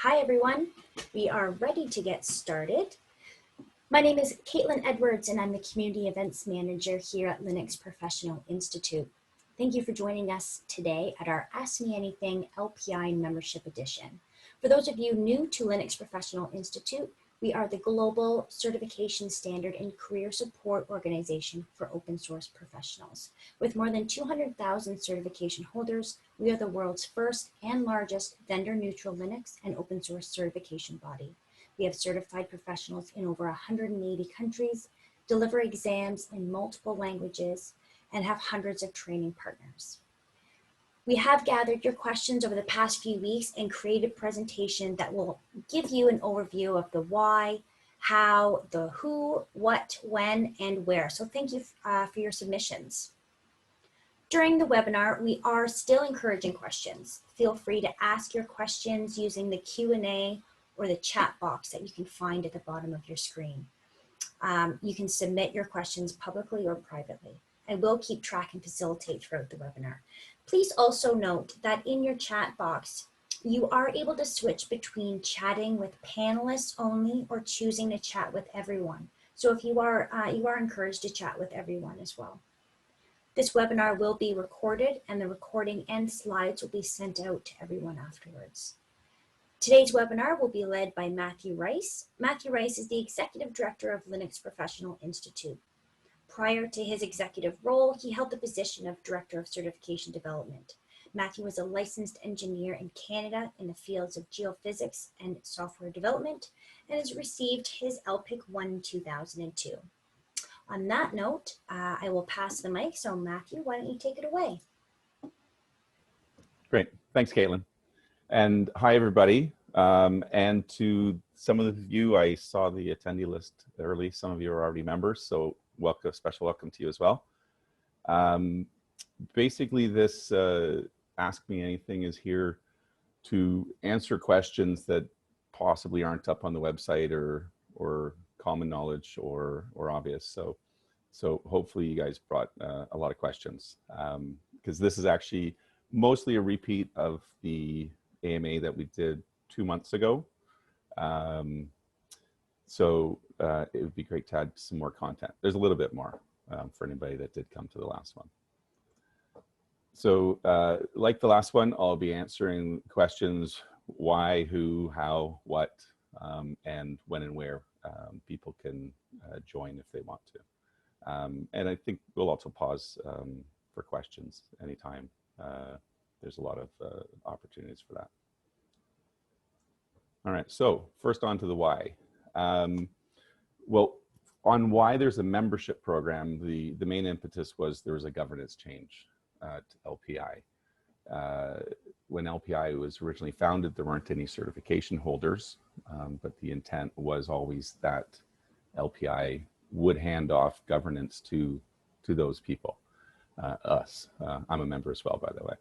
Hi everyone, we are ready to get started. My name is Caitlin Edwards and I'm the Community Events Manager here at Linux Professional Institute. Thank you for joining us today at our Ask Me Anything LPI Membership Edition. For those of you new to Linux Professional Institute, we are the global certification standard and career support organization for open source professionals. With more than 200,000 certification holders, we are the world's first and largest vendor-neutral Linux and open source certification body. We have certified professionals in over 180 countries, deliver exams in multiple languages, and have hundreds of training partners. We have gathered your questions over the past few weeks and created a presentation that will give you an overview of the why, how, the who, what, when, and where. So thank you for your submissions. During the webinar, we are still encouraging questions. Feel free to ask your questions using the Q&A or the chat box that you can find at the bottom of your screen. You can submit your questions publicly or privately. I will keep track and facilitate throughout the webinar. Please also note that in your chat box, you are able to switch between chatting with panelists only or choosing to chat with everyone. So if you are encouraged to chat with everyone as well. This webinar will be recorded and the recording and slides will be sent out to everyone afterwards. Today's webinar will be led by Matthew Rice. Matthew Rice is the Executive Director of Linux Professional Institute. Prior to his executive role, he held the position of Director of Certification Development. Matthew was a licensed engineer in Canada in the fields of geophysics and software development and has received his LPIC 1 in 2002. On that note, I will pass the mic. So Matthew, why don't you take it away? Great, thanks Caitlin. And hi everybody. And to some of you, I saw the attendee list early. Some of you are already members, so welcome, special welcome to you as well. Basically, this Ask Me Anything is here to answer questions that possibly aren't up on the website or common knowledge or obvious. So hopefully you guys brought a lot of questions because this is actually mostly a repeat of the AMA that we did 2 months ago. So it would be great to add some more content. There's a little bit more for anybody that did come to the last one. So like the last one, I'll be answering questions why, who, how, what, and when and where people can join if they want to. And I think we'll also pause for questions anytime. There's a lot of opportunities for that. All right, so first on to the why. Well, on why there's a membership program, the main impetus was there was a governance change at LPI. When LPI was originally founded, there weren't any certification holders, but the intent was always that LPI would hand off governance to those people, us. I'm a member as well, by the way.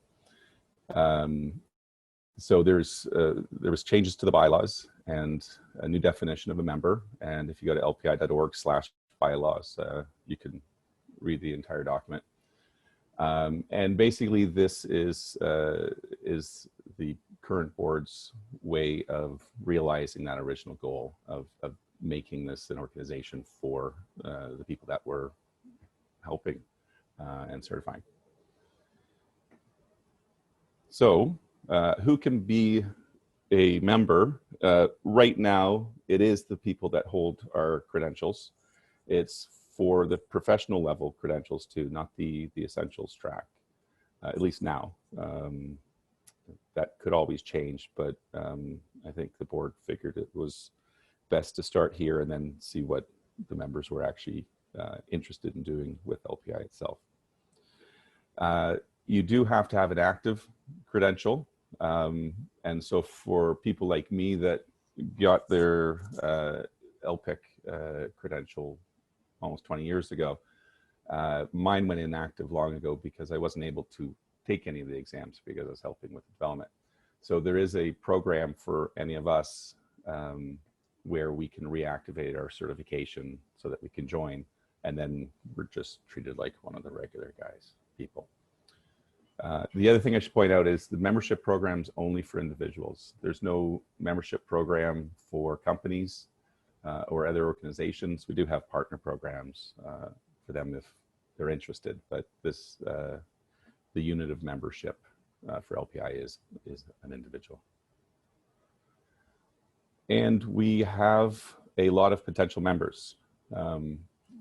So there was changes to the bylaws and a new definition of a member. And if you go to lpi.org/bylaws, you can read the entire document. And basically, this is the current board's way of realizing that original goal of making this an organization for the people that were helping and certifying. So who can be a member? Right now, it is the people that hold our credentials. It's for the professional level credentials too, not the essentials track, at least now. That could always change, but I think the board figured it was best to start here and then see what the members were actually interested in doing with LPI itself. You do have to have an active credential. And so for people like me that got their LPIC credential almost 20 years ago, mine went inactive long ago because I wasn't able to take any of the exams because I was helping with development. So there is a program for any of us where we can reactivate our certification so that we can join, and then we're just treated like one of the regular people. The other thing I should point out is the membership program's only for individuals. There's no membership program for companies or other organizations. We do have partner programs for them if they're interested, but this the unit of membership for LPI is an individual. And we have a lot of potential members,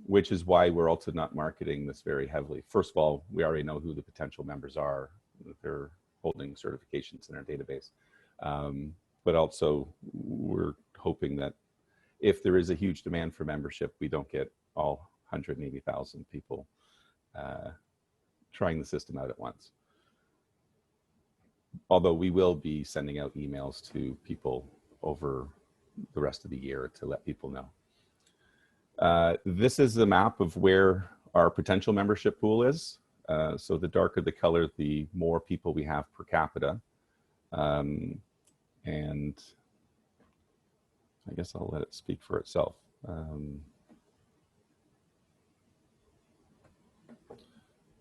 which is why we're also not marketing this very heavily. First of all, we already know who the potential members are. They're holding certifications in our database. But also, we're hoping that if there is a huge demand for membership, we don't get all 180,000 people trying the system out at once. Although we will be sending out emails to people over the rest of the year to let people know. This is a map of where our potential membership pool is. So the darker the color, the more people we have per capita. And I guess I'll let it speak for itself.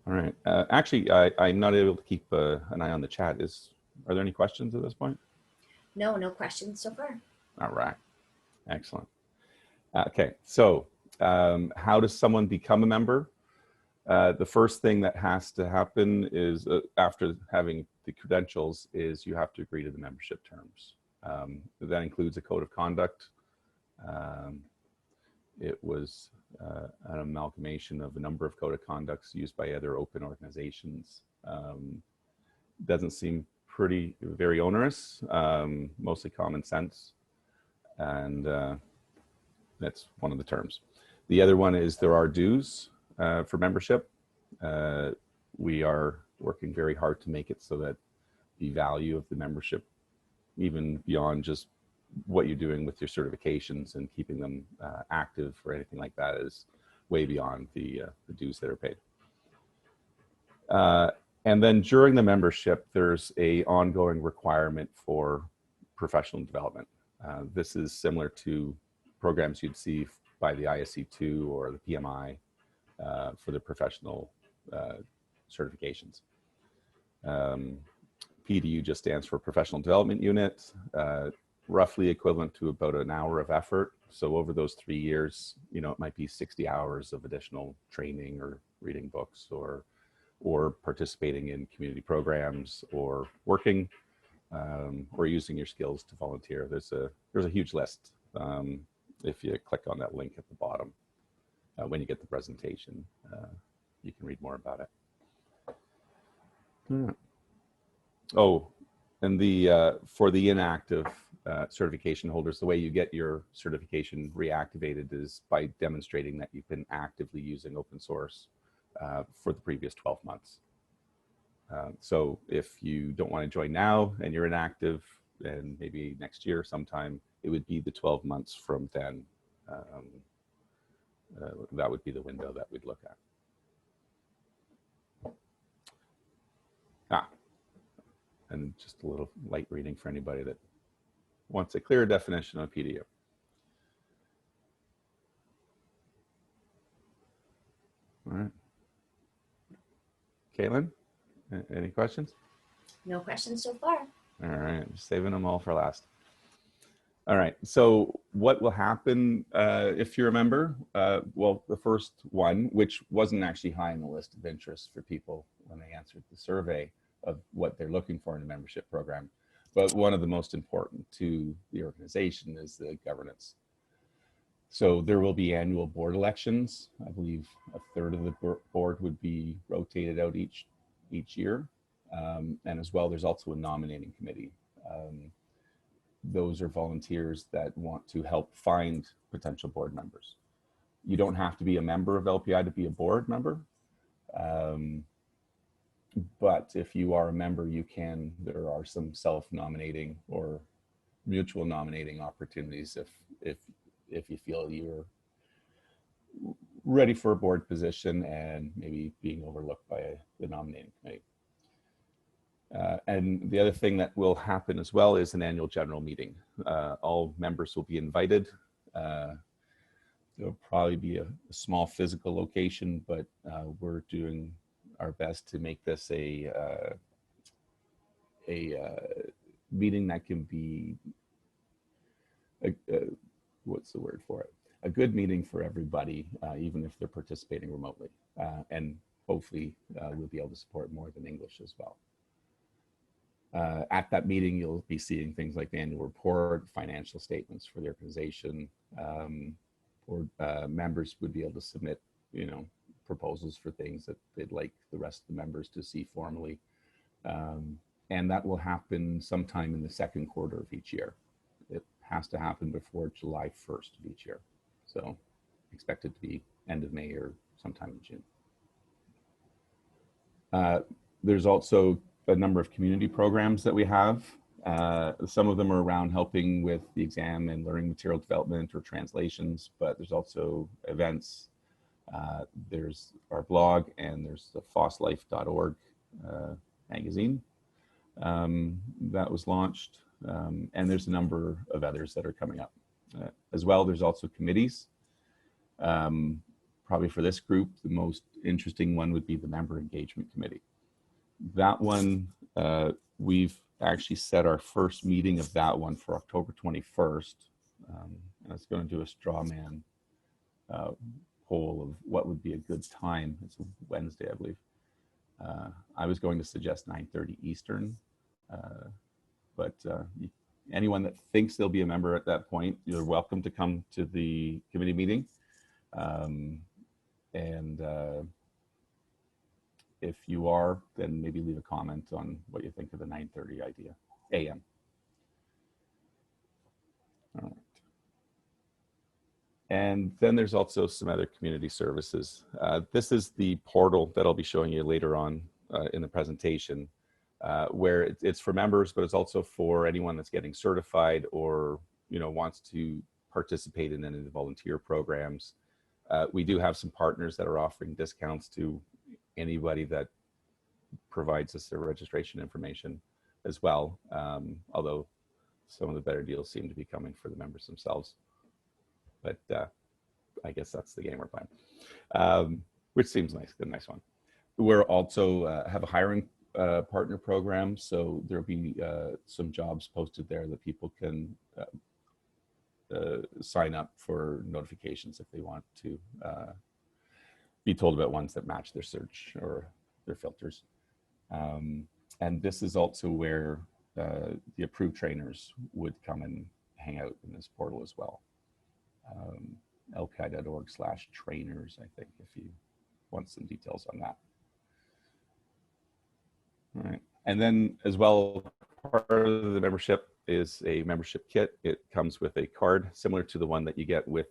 All right. Actually, I'm not able to keep an eye on the chat. Are there any questions at this point? No, no questions so far. All right. Excellent. Okay. So how does someone become a member? The first thing that has to happen is after having the credentials is you have to agree to the membership terms. That includes a code of conduct. It was an amalgamation of a number of code of conducts used by other open organizations. Doesn't seem very onerous, mostly common sense. And that's one of the terms. The other one is there are dues for membership. We are working very hard to make it so that the value of the membership, even beyond just what you're doing with your certifications and keeping them active or anything like that, is way beyond the dues that are paid. And then during the membership, there's a ongoing requirement for professional development. This is similar to programs you'd see by the ISC2 or the PMI for the professional certifications. PDU just stands for Professional Development Unit, roughly equivalent to about an hour of effort. So over those 3 years, you know, it might be 60 hours of additional training or reading books or participating in community programs or working or using your skills to volunteer. There's a huge list if you click on that link at the bottom. When you get the presentation, you can read more about it. Oh, and for the inactive certification holders, the way you get your certification reactivated is by demonstrating that you've been actively using open source for the previous 12 months. So if you don't want to join now and you're inactive, and maybe next year sometime, it would be the 12 months from then. That would be the window that we'd look at. And just a little light reading for anybody that wants a clear definition of PDU. All right. Caitlin, any questions? No questions so far. All right, just saving them all for last. All right, so what will happen if you're a member? Well, the first one, which wasn't actually high on the list of interest for people when they answered the survey of what they're looking for in a membership program, but one of the most important to the organization is the governance. So there will be annual board elections. I believe a third of the board would be rotated out each year. And as well, there's also a nominating committee. Those are volunteers that want to help find potential board members. You don't have to be a member of LPI to be a board member. But if you are a member, there are some self-nominating or mutual nominating opportunities if you feel you're ready for a board position and maybe being overlooked by the nominating committee. And the other thing that will happen as well is an annual general meeting. All members will be invited. There'll probably be a small physical location, but we're doing our best to make this a meeting that can be what's the word for it? A good meeting for everybody, even if they're participating remotely. And hopefully we'll be able to support more than English as well. At that meeting, you'll be seeing things like the annual report, financial statements for the organization, or members would be able to submit, proposals for things that they'd like the rest of the members to see formally. And that will happen sometime in the second quarter of each year. It has to happen before July 1st of each year. So expect it to be end of May or sometime in June. There's also a number of community programs that we have. Some of them are around helping with the exam and learning material development or translations, but there's also events. There's our blog, and there's the fosslife.org magazine that was launched. And there's a number of others that are coming up. As well, there's also committees. Probably for this group, the most interesting one would be the Member Engagement Committee. That one, we've actually set our first meeting of that one for October 21st. And it's going to do a straw man poll of what would be a good time. It's a Wednesday, I believe. I was going to suggest 9:30 Eastern, but anyone that thinks they'll be a member at that point, you're welcome to come to the committee meeting. If you are, then maybe leave a comment on what you think of the 9:30 idea, a.m. All right. And then there's also some other community services. This is the portal that I'll be showing you later on in the presentation, where it's for members, but it's also for anyone that's getting certified or wants to participate in any of the volunteer programs. We do have some partners that are offering discounts to anybody that provides us their registration information as well, although some of the better deals seem to be coming for the members themselves. But I guess that's the game we're playing, which seems nice, a nice one. We're also have a hiring partner program, so there'll be some jobs posted there that people can sign up for notifications if they want to be told about ones that match their search or their filters. And this is also where the approved trainers would come and hang out in this portal as well. LPI.org/trainers, I think, if you want some details on that. All right. And then as well, part of the membership is a membership kit. It comes with a card similar to the one that you get with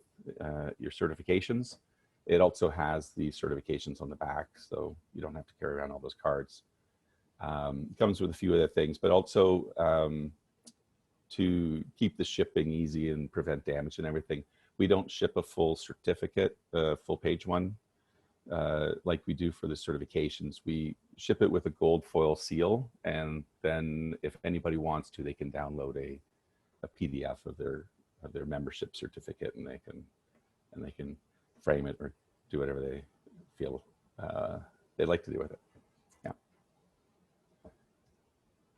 your certifications. It also has the certifications on the back, so you don't have to carry around all those cards. It comes with a few other things, but also to keep the shipping easy and prevent damage and everything, we don't ship a full certificate, full page one, like we do for the certifications. We ship it with a gold foil seal, and then if anybody wants to, they can download a PDF of their membership certificate, and they can frame it or do whatever they feel they'd like to do with it. Yeah.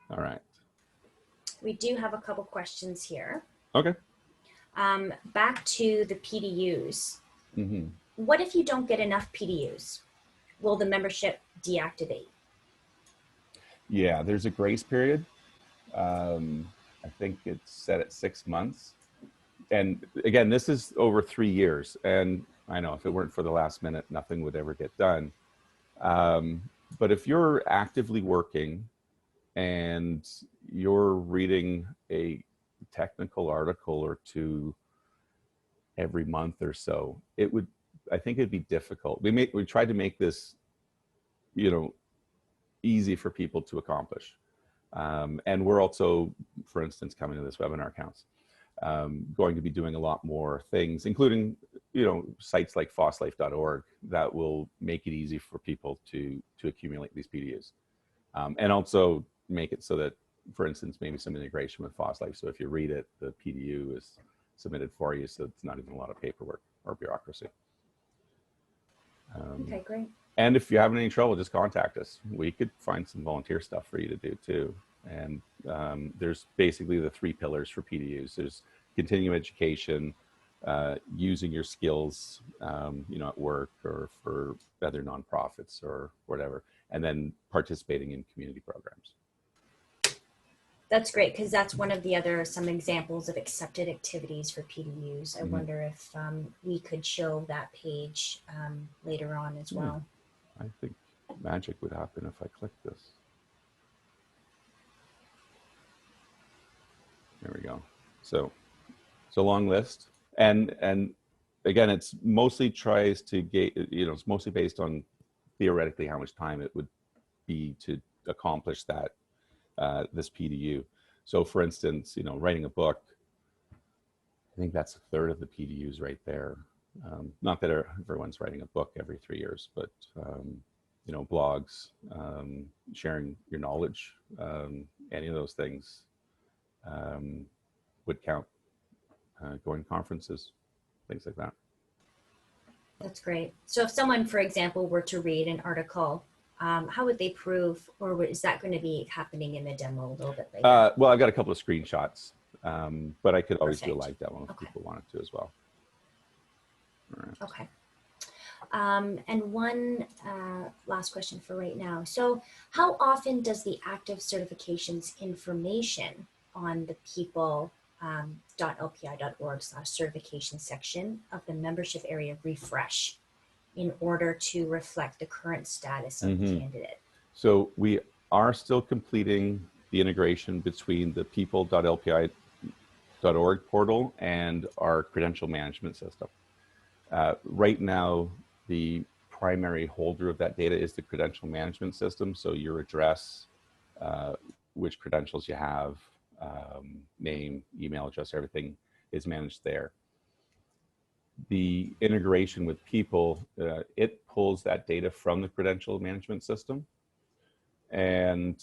All right. We do have a couple questions here. Okay. Back to the PDUs. Mm-hmm. What if you don't get enough PDUs? Will the membership deactivate? Yeah, there's a grace period. I think it's set at 6 months. And again, this is over 3 years. And I know if it weren't for the last minute, nothing would ever get done. But if you're actively working and you're reading a technical article or two every month or so, I think it'd be difficult. We tried to make this, easy for people to accomplish. And we're also, for instance, coming to this webinar counts, going to be doing a lot more things, including, sites like fosslife.org that will make it easy for people to accumulate these PDUs. And also make it so that, for instance, maybe some integration with FOSSLife. So if you read it, the PDU is submitted for you, so it's not even a lot of paperwork or bureaucracy. Okay, great. And if you're having any trouble, just contact us. We could find some volunteer stuff for you to do too. And there's basically the 3 pillars for PDUs. There's continuing education, using your skills, at work or for other nonprofits or whatever, and then participating in community programs. That's great, because that's one of the some examples of accepted activities for PDUs. I wonder if we could show that page later on as well. I think magic would happen if I click this. There we go. So it's a long list, and again, it's mostly tries to get, it's mostly based on theoretically how much time it would be to accomplish that this PDU. So for instance, writing a book, I think that's 1/3 of the PDUs right there. Not that everyone's writing a book every 3 years, but blogs, sharing your knowledge, any of those things would count. Going to conferences, things like that. That's great. So if someone, for example, were to read an article, how would they prove, or is that going to be happening in the demo a little bit later? Well, I've got a couple of screenshots, but I could always do a live demo if people wanted to as well. All right. Okay. And one last question for right now. So how often does the active certifications information on the people.lpi.org/certification section of the membership area refresh in order to reflect the current status of the candidate? So we are still completing the integration between the people.lpi.org portal and our credential management system. Right now, the primary holder of that data is the credential management system. So your address, which credentials you have, name, email address, everything is managed there. The integration with people, it pulls that data from the credential management system. And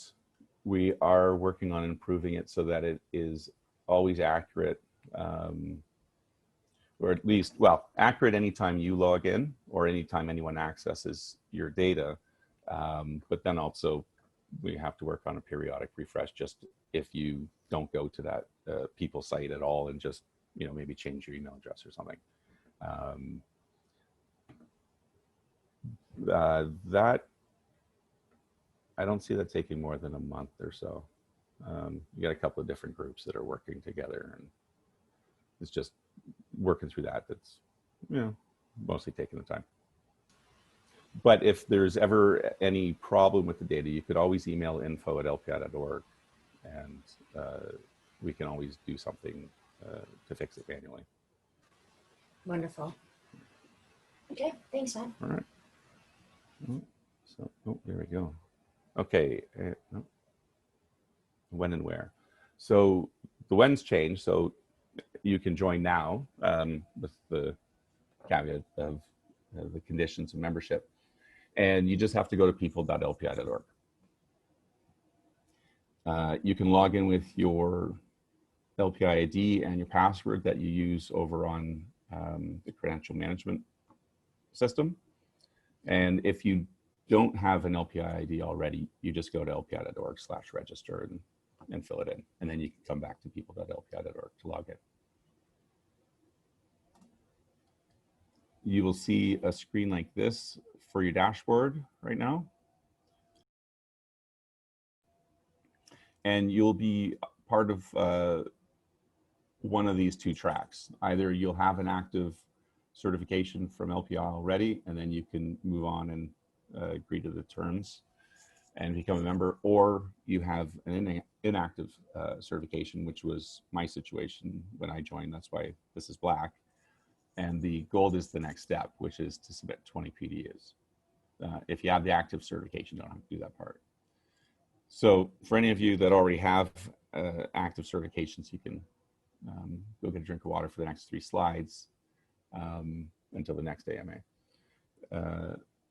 we are working on improving it so that it is always accurate, or at least, accurate anytime you log in or anytime anyone accesses your data. But then also we have to work on a periodic refresh just if you don't go to that people site at all and just, maybe change your email address or something. That, I don't see that taking more than a month or so. You got a couple of different groups that are working together, and it's just working through that. That's, mostly taking the time. But if there's ever any problem with the data, you could always email info@lpi.org, and we can always do something to fix it manually. Wonderful. Okay, thanks, Matt. All right. So, there we go. Okay. When and where. So the when's changed. So you can join now with the caveat of the conditions of membership. And you just have to go to people.lpi.org. You can log in with your LPI ID and your password that you use over on the credential management system. And if you don't have an LPI ID already, you just go to lpi.org/register and fill it in. And then you can come back to people.lpi.org to log in. You will see a screen like this for your dashboard right now. And you'll be part of one of these 2 tracks. Either you'll have an active certification from LPI already, and then you can move on and agree to the terms and become a member, or you have an inactive certification, which was my situation when I joined. That's why this is black. And the gold is the next step, which is to submit 20 PDUs. If you have the active certification, you don't have to do that part. So for any of you that already have active certifications, you can go get a drink of water for the next 3 slides until the next AMA.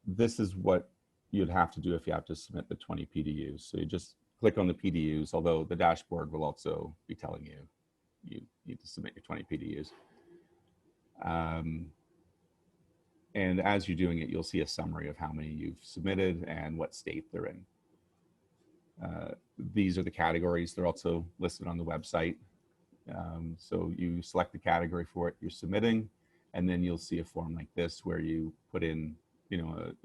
This is what you'd have to do if you have to submit the 20 PDUs. So you just click on the PDUs, although the dashboard will also be telling you you need to submit your 20 PDUs. And as you're doing it, you'll see a summary of how many you've submitted and what state they're in. These are the categories. They're also listed on the website. So you select the category for it you're submitting, and then you'll see a form like this where you put in,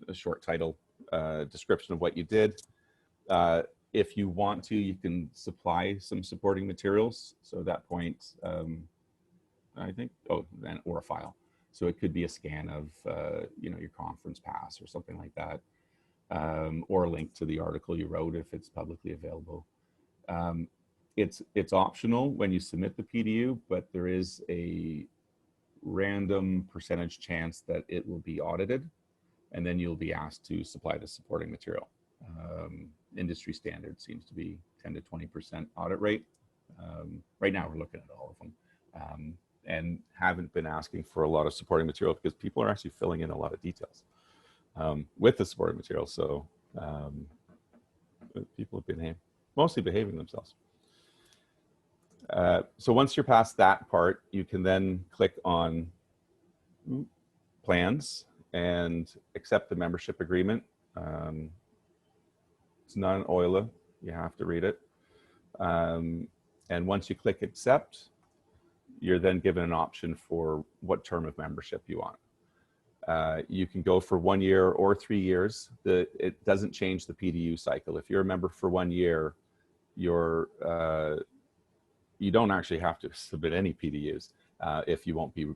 a short title, description of what you did. If you want to, you can supply some supporting materials. So at that point, I think, or a file. So it could be a scan of, your conference pass or something like that, or a link to the article you wrote if it's publicly available. It's optional when you submit the PDU, but there is a random percentage chance that it will be audited, and then you'll be asked to supply the supporting material. Industry standard seems to be 10 to 20% audit rate. Right now we're looking at all of them, and haven't been asking for a lot of supporting material because people are actually filling in a lot of details with the supporting material. So people have been mostly behaving themselves. So once you're past that part, you can then click on plans and accept the membership agreement. It's not an OILA, you have to read it. And once you click accept, you're then given an option for what term of membership you want. You can go for 1 year or 3 years. It doesn't change the PDU cycle. If you're a member for 1 year, you don't actually have to submit any PDUs if you won't be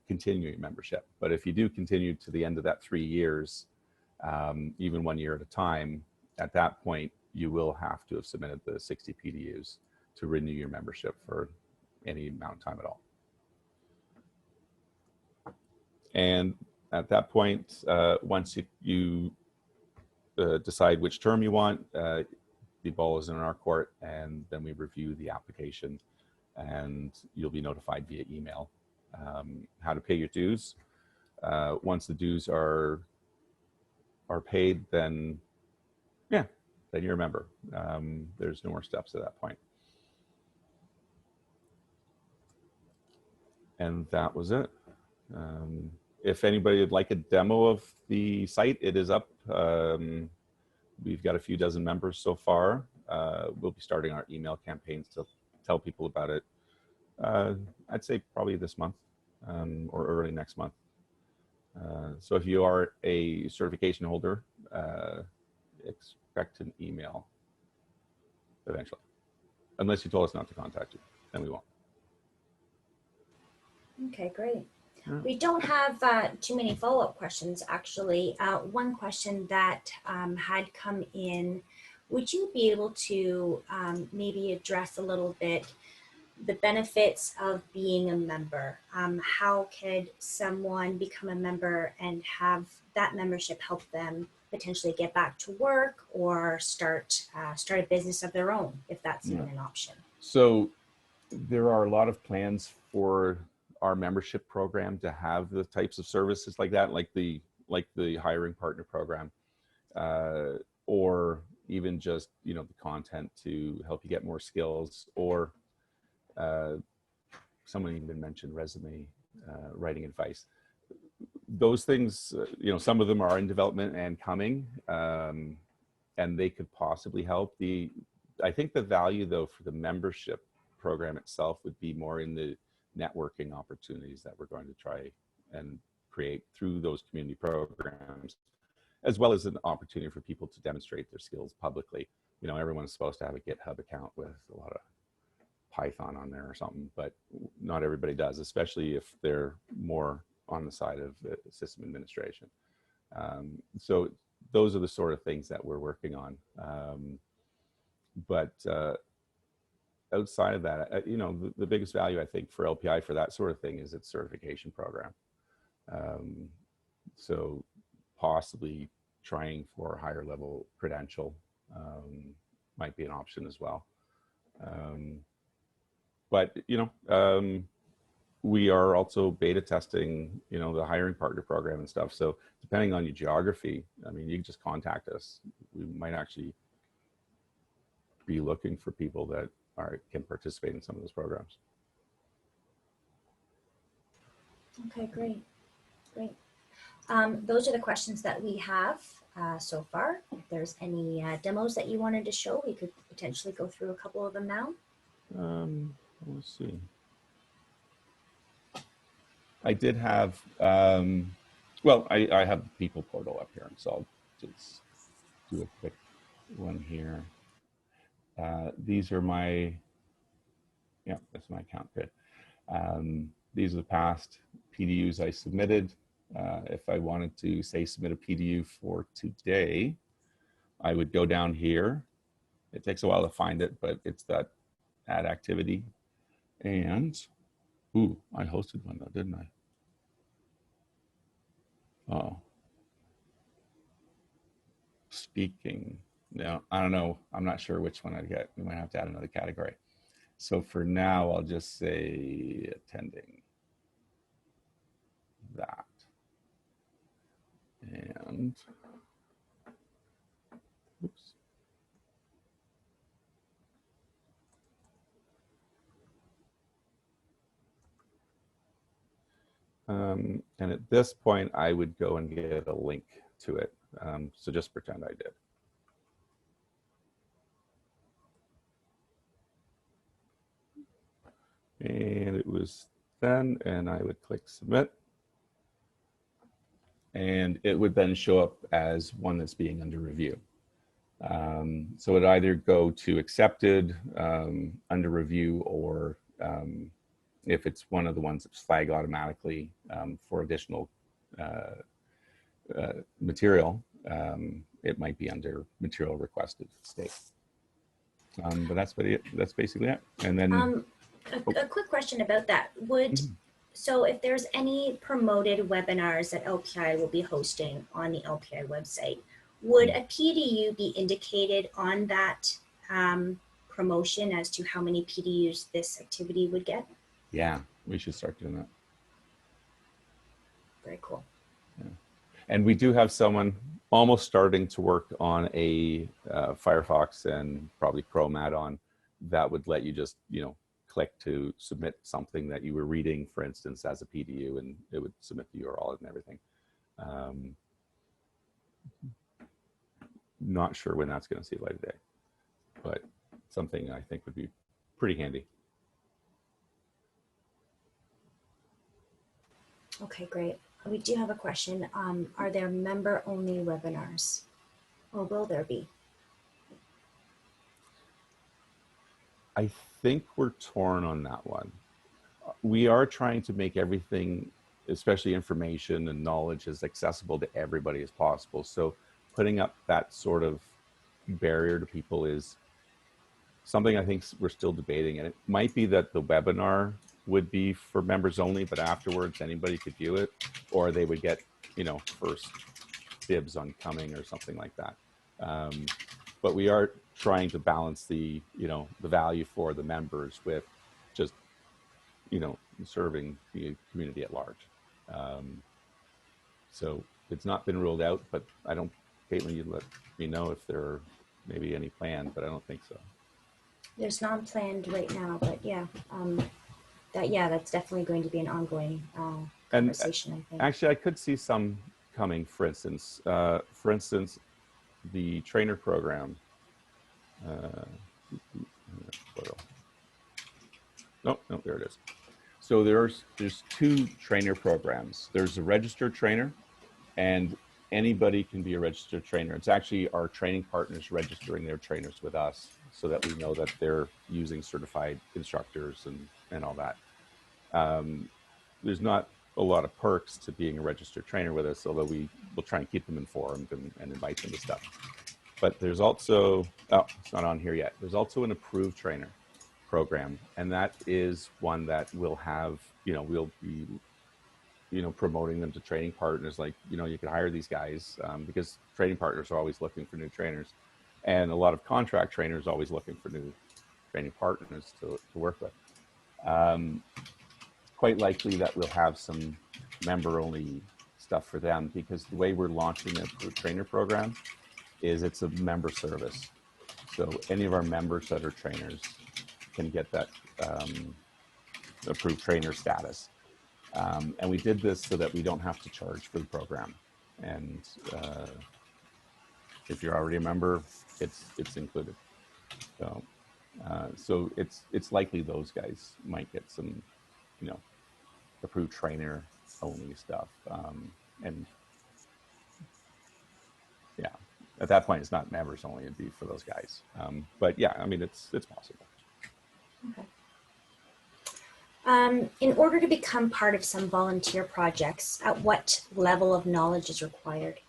continuing membership. But if you do continue to the end of that 3 years, even 1 year at a time, at that point, you will have to have submitted the 60 PDUs to renew your membership for any amount of time at all. And at that point, once you decide which term you want, the ball is in our court, and then we review the application, and you'll be notified via email how to pay your dues. Once the dues are paid, then you're a member. There's no more steps at that point. And that was it. If anybody would like a demo of the site, it is up. We've got a few dozen members so far. We'll be starting our email campaigns to tell people about it. I'd say probably this month or early next month. So if you are a certification holder, expect an email eventually, unless you told us not to contact you, then we won't. Okay, great. We don't have too many follow-up questions, actually. One question that had come in, would you be able to maybe address a little bit the benefits of being a member? How could someone become a member and have that membership help them potentially get back to work or start a business of their own, if that's even an option? So there are a lot of plans for our membership program to have the types of services like that, like the hiring partner program, or even just the content to help you get more skills, or someone even mentioned resume writing advice. Those things, some of them are in development and coming, and they could possibly help. I think the value though for the membership program itself would be more in the networking opportunities that we're going to try and create through those community programs, as well as an opportunity for people to demonstrate their skills publicly. Everyone's supposed to have a GitHub account with a lot of Python on there or something, but not everybody does, especially if they're more on the side of system administration. So those are the sort of things that we're working on. But outside of that, the biggest value I think for LPI for that sort of thing is its certification program. So possibly trying for a higher level credential might be an option as well. But we are also beta testing, the hiring partner program and stuff. So depending on your geography, you can just contact us. We might actually be looking for people that can participate in some of those programs. Okay, great. Those are the questions that we have so far. If there's any demos that you wanted to show, we could potentially go through a couple of them now. Let's see. I did have, well, I have the people portal up here, so I'll just do a quick one here. These are my, yeah, that's my account, good. These are the past PDUs I submitted. If I wanted to, say, submit a PDU for today, I would go down here. It takes a while to find it, but it's that add activity. And, ooh, I hosted one though, didn't I? Oh. Speaking. No, I don't know. I'm not sure which one I'd get. We might have to add another category. So for now, I'll just say attending that. And, oops. And at this point, I would go and get a link to it. So just pretend I did. And it was then, and I would click submit. And it would then show up as one that's being under review. So it either go to accepted, under review, or if it's one of the ones that's flagged automatically for additional material, it might be under material requested state. But that's basically it. And then a quick question about that. So if there's any promoted webinars that LPI will be hosting on the LPI website, would a PDU be indicated on that promotion as to how many PDUs this activity would get? Yeah, we should start doing that. Very cool. Yeah. And we do have someone almost starting to work on a Firefox and probably Chrome add-on that would let you just, click to submit something that you were reading, for instance, as a PDU, and it would submit the URL and everything. Not sure when that's going to see light of day, but something I think would be pretty handy. Okay, great. We do have a question. Are there member-only webinars, or will there be? I think we're torn on that one. We are trying to make everything, especially information and knowledge, as accessible to everybody as possible. So putting up that sort of barrier to people is something I think we're still debating. And it might be that the webinar would be for members only, but afterwards anybody could view it, or they would get, first dibs on coming or something like that. But we are trying to balance the, the value for the members with just, serving the community at large. So it's not been ruled out, but I don't, Caitlin, you let me know if there are maybe any planned, but I don't think so. There's none planned right now, but yeah, that's definitely going to be an ongoing conversation, I think. Actually, I could see some coming, for instance, the trainer program. No, there it is. So there's two trainer programs. There's a registered trainer, and anybody can be a registered trainer. It's actually our training partners registering their trainers with us so that we know that they're using certified instructors and all that. There's not a lot of perks to being a registered trainer with us, although we will try and keep them informed and invite them to stuff. But there's also, it's not on here yet. There's also an approved trainer program, and that is one that will have, we'll be, promoting them to training partners. Like, you can hire these guys because training partners are always looking for new trainers, and a lot of contract trainers are always looking for new training partners to work with. Quite likely that we'll have some member-only stuff for them, because the way we're launching a trainer program is it's a member service. So any of our members that are trainers can get that approved trainer status. And we did this so that we don't have to charge for the program. And if you're already a member, it's included. So so it's likely those guys might get some, you know, approved trainer only stuff. And yeah, at that point, it's not members only; it'd be for those guys. But yeah, I mean, it's possible. Okay. In order to become part of some volunteer projects, at what level of knowledge is required?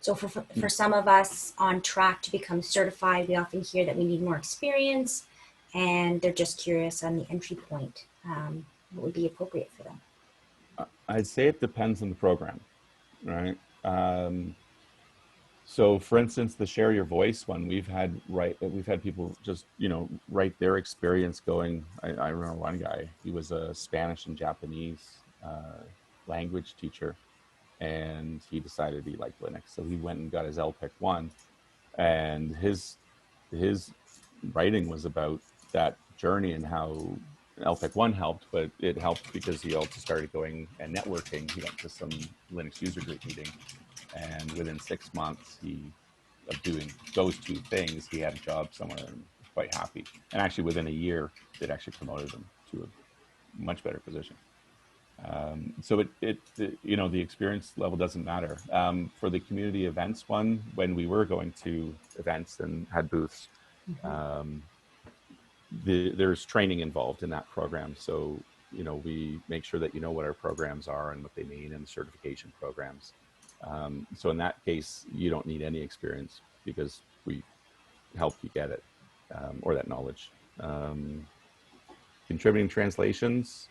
So for some of us on track to become certified, we often hear that we need more experience, and they're just curious on the entry point. What would be appropriate for them? I'd say it depends on the program, right? So, for instance, the Share Your Voice one, we've had people just, you know, write their experience going. I remember one guy, he was a Spanish and Japanese language teacher, and he decided he liked Linux, so he went and got his LPIC one, and his writing was about that journey and how LPIC one helped, but it helped because he also started going and networking. He went to some Linux user group meeting, and within 6 months of doing those two things, he had a job somewhere and was quite happy. And actually, within a year, it actually promoted him to a much better position. So you know, the experience level doesn't matter. For the community events one, when we were going to events and had booths, there's training involved in that program. So, you know, we make sure that you know what our programs are and what they mean, and the certification programs. So in that case, you don't need any experience because we help you get it, or that knowledge. Contributing translations,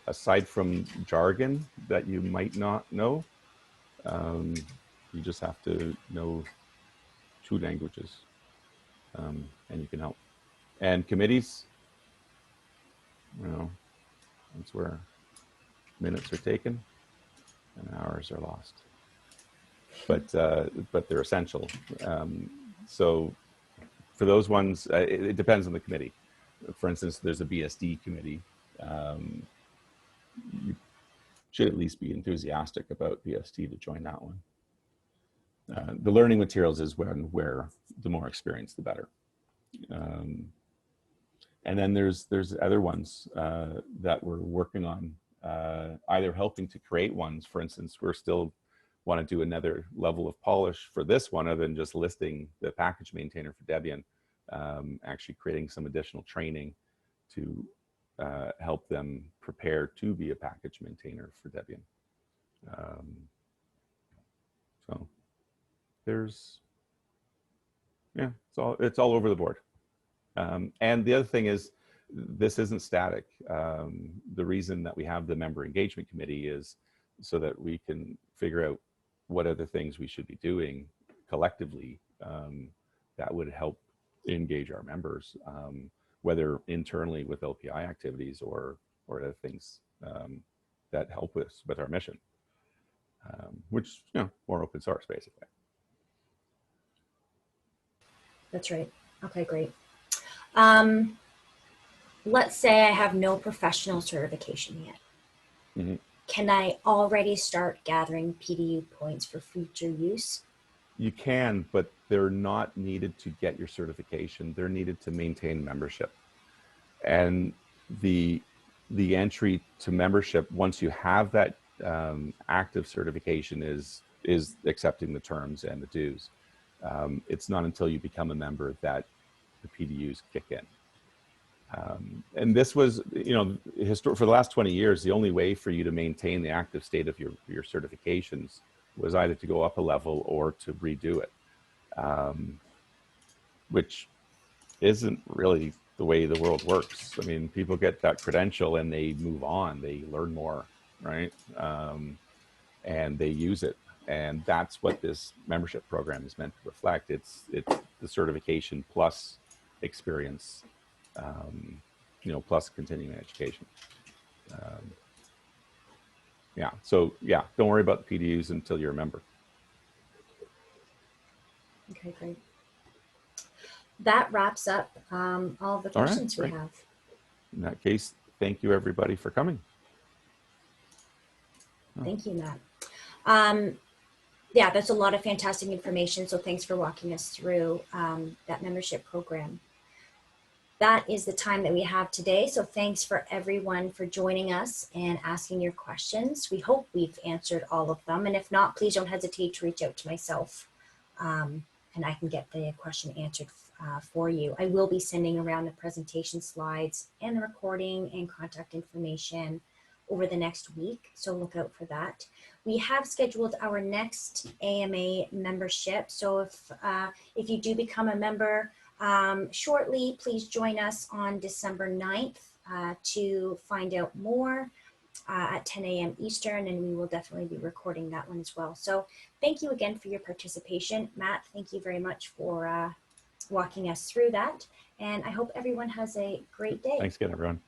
aside from jargon that you might not know, you just have to know 2 languages, and you can help. And committees, you know, that's where minutes are taken and hours are lost. But they're essential. So for those ones, it depends on the committee. For instance, there's a BSD committee. You should at least be enthusiastic about BSD to join that one. The learning materials is where the more experience, the better. And then there's other ones that we're working on, either helping to create ones. For instance, we're still want to do another level of polish for this one, other than just listing the package maintainer for Debian, actually creating some additional training to help them prepare to be a package maintainer for Debian. So there's, yeah, it's all over the board. And the other thing is, this isn't static. The reason that we have the member engagement committee is so that we can figure out what other things we should be doing collectively that would help engage our members, whether internally with LPI activities or other things that help us with our mission, which, you know, more open source, basically. That's right. Okay, great. Let's say I have no professional certification yet. Mm-hmm. Can I already start gathering PDU points for future use? You can, but they're not needed to get your certification. They're needed to maintain membership. And the entry to membership, once you have that active certification, is accepting the terms and the dues. It's not until you become a member that the PDUs kick in. And this was, you know, for the last 20 years, the only way for you to maintain the active state of your certifications was either to go up a level or to redo it, which isn't really the way the world works. I mean, people get that credential and they move on, they learn more, right? And they use it. And that's what this membership program is meant to reflect. It's the certification plus experience, you know, plus continuing education. Yeah, so yeah, don't worry about the PDUs until you're a member. Okay, great. That wraps up all the questions we have. In that case, thank you everybody for coming. Thank you, Matt. Yeah, that's a lot of fantastic information. So thanks for walking us through that membership program. That is the time that we have today. So thanks for everyone for joining us and asking your questions. We hope we've answered all of them. And if not, please don't hesitate to reach out to myself and I can get the question answered for you. I will be sending around the presentation slides and the recording and contact information over the next week. So look out for that. We have scheduled our next AMA membership. So if you do become a member, shortly, please join us on December 9th to find out more at 10 a.m. Eastern, and we will definitely be recording that one as well. So thank you again for your participation. Matt, thank you very much for walking us through that, and I hope everyone has a great day. Thanks again, everyone.